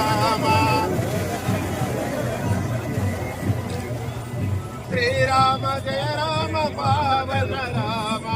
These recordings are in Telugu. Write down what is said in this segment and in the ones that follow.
రామ శ్రీరామ జయ రామ పావన రామ.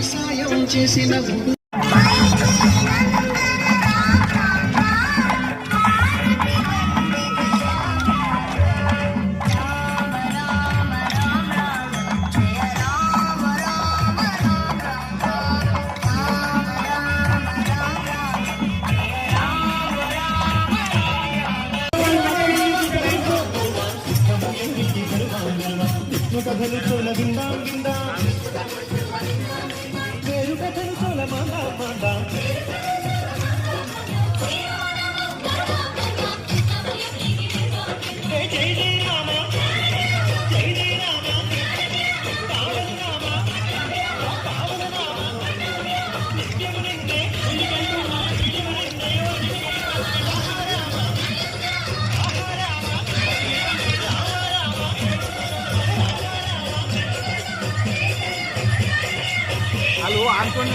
సాయం చేసిన కథలు చోల విందా విందా పేరు కథలు చోల మాందా మాందా జై జై రామ జై జై రామ పావన రామ పావన రామ నిత్యము నిన్నే వాళ్ళు ఆడుకొని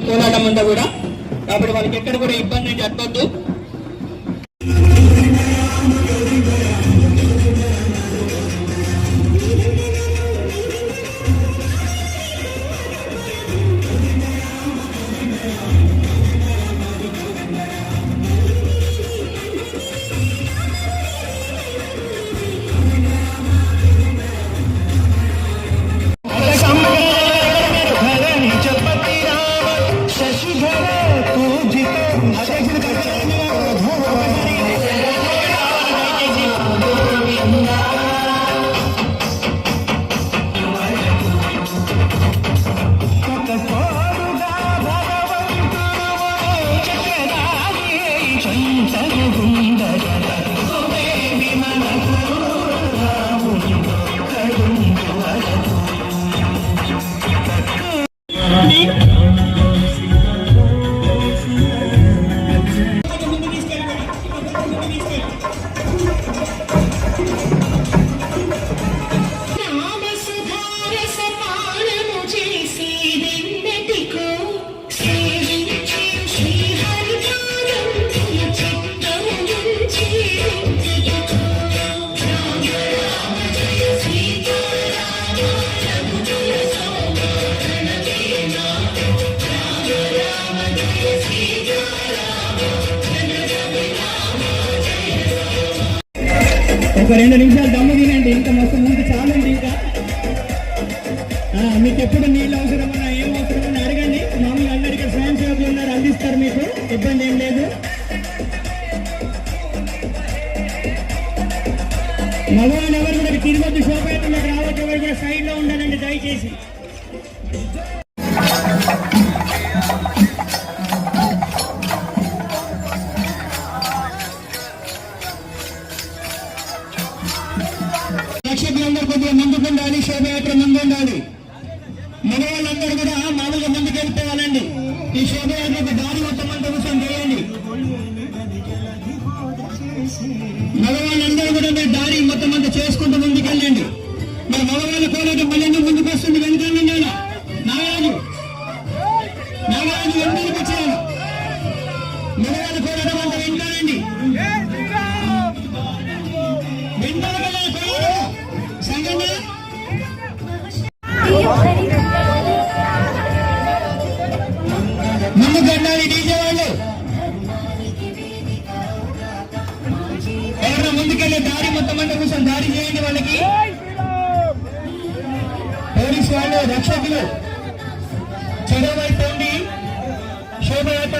పోరాటం అంతా కూడా. కాబట్టి వాళ్ళకి ఎక్కడ కూడా ఇబ్బంది జరగద్దు. ఒక 2 నిమిషాలు దమ్ము తినండి. ఇంకా మస్తు ముందు చాలండి. ఇంకా మీకు ఎప్పుడు నీళ్ళు అవసరమన్నా ఏం అవసరమన్నా అడగండి. మామూలుగా అందరికీ స్వయం సేవకులు ఉన్నారు, అందిస్తారు. మీకు ఇబ్బంది ఏం లేదు. మగవాళ్ళు ఎవరు కూడా తిరుమతి శోభయాత్రలోకి రావచ్చు. ఎవరు కూడా సైడ్ లో ఉండాలండి దయచేసి. ప్రేక్షకులందరూ కొద్దిగా ముందుకు ఉండాలి. శోభయాత్ర ముందు ఉండాలి. మగవాళ్ళందరూ కూడా మామూలుగా ముందుకు వెళ్ళిపోవాలండి. ఈ శోభయాత్రకు దారి మొత్తం అంతా కూర్చొని చేయండి. మగవాళ్ళందరూ కూడా దారి మొత్తం ముందుకెళ్ళే దారి మొత్తం అంటే కొంచెం దారి చేయండి వాళ్ళకి. పోలీసు వాళ్ళు రక్షకులు చెరువు వైపు ఉండి శోభయాత్ర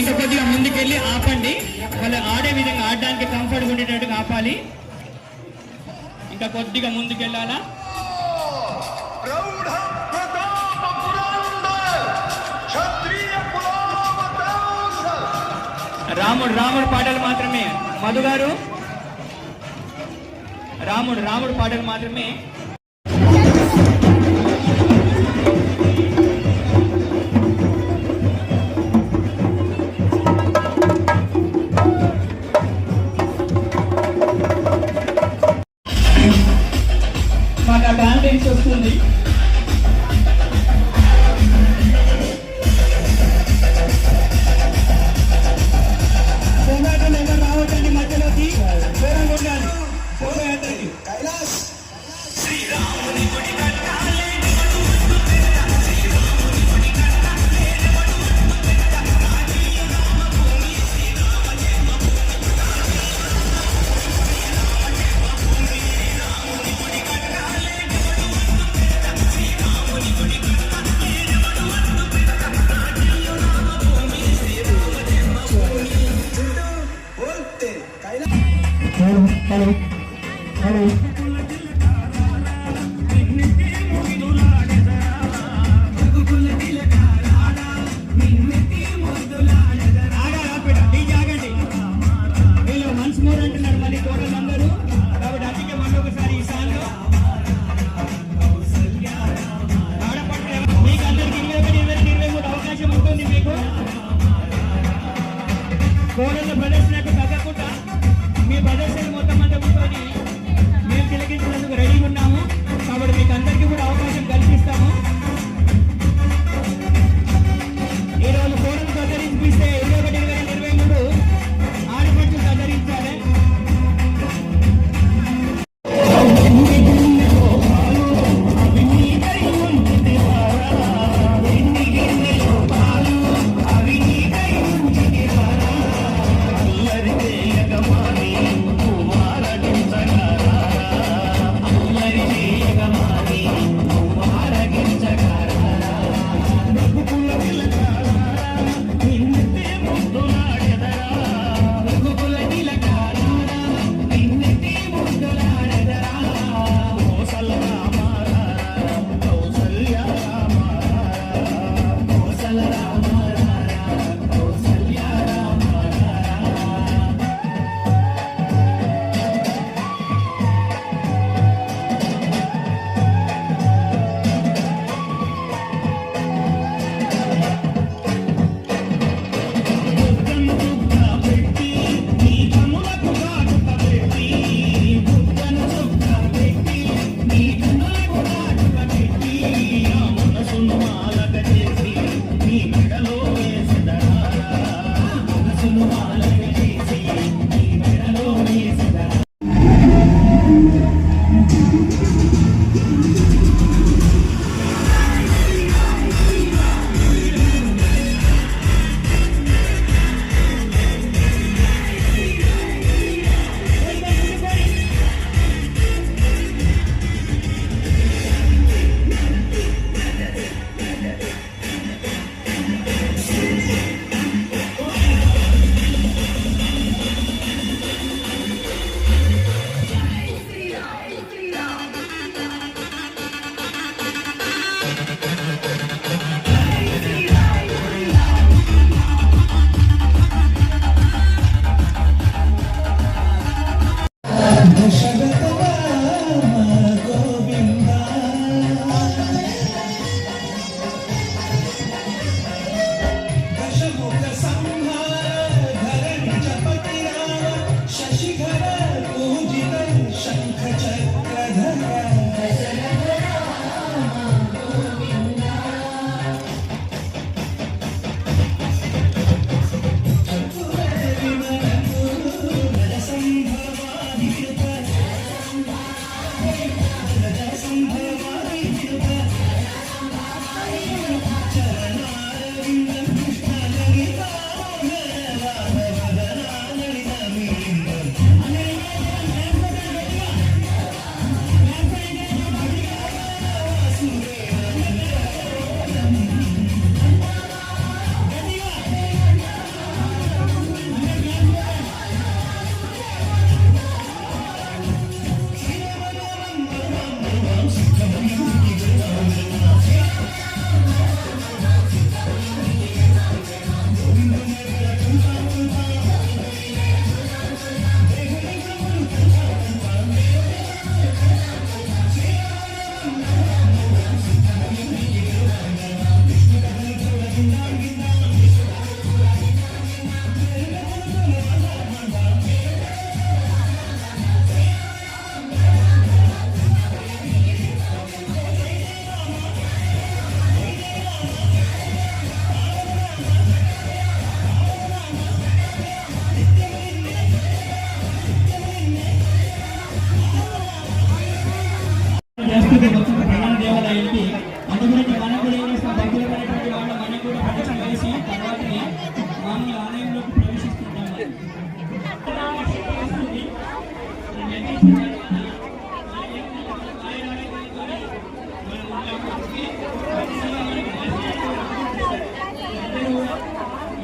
ఇంకా కొద్దిగా ముందుకెళ్ళి ఆపండి. వాళ్ళు ఆడే విధంగా ఆడడానికి కంఫర్ట్ ఉండేటట్టుగా ఆపాలి. ఇంకా కొద్దిగా ముందుకెళ్ళాలా. రాముడు పాటలు మాత్రమే. మధు గారు రాముడు పాటలు మాత్రమే. మాకు ఆ బ్యాండ్ వస్తుంది. రావటండి మధ్యలోకి దూరంగా ఉండాలి. శోభయాత్రకి కైలాస్ శ్రీరాముని గుడి కట్టాలి. Hello. కోడళ్ళ ప్రదర్శనకు తగ్గకుండా మీ ప్రదర్శన మొత్తం అంతా కూర్చొని మేము తిలకించినందుకు రెడీగా ఉన్నాము. కాబట్టి మీకు అందరికీ కూడా అవకాశం కల్పిస్తాము. ఈరోజు కోడలు కత్తిరిపిస్తే 21, 22, 23 ఆడపడుచు కత్తిరించాలి.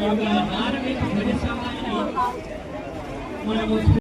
యొక్క ధార్మిక ప్రజాస్వామ్యాన్ని మనము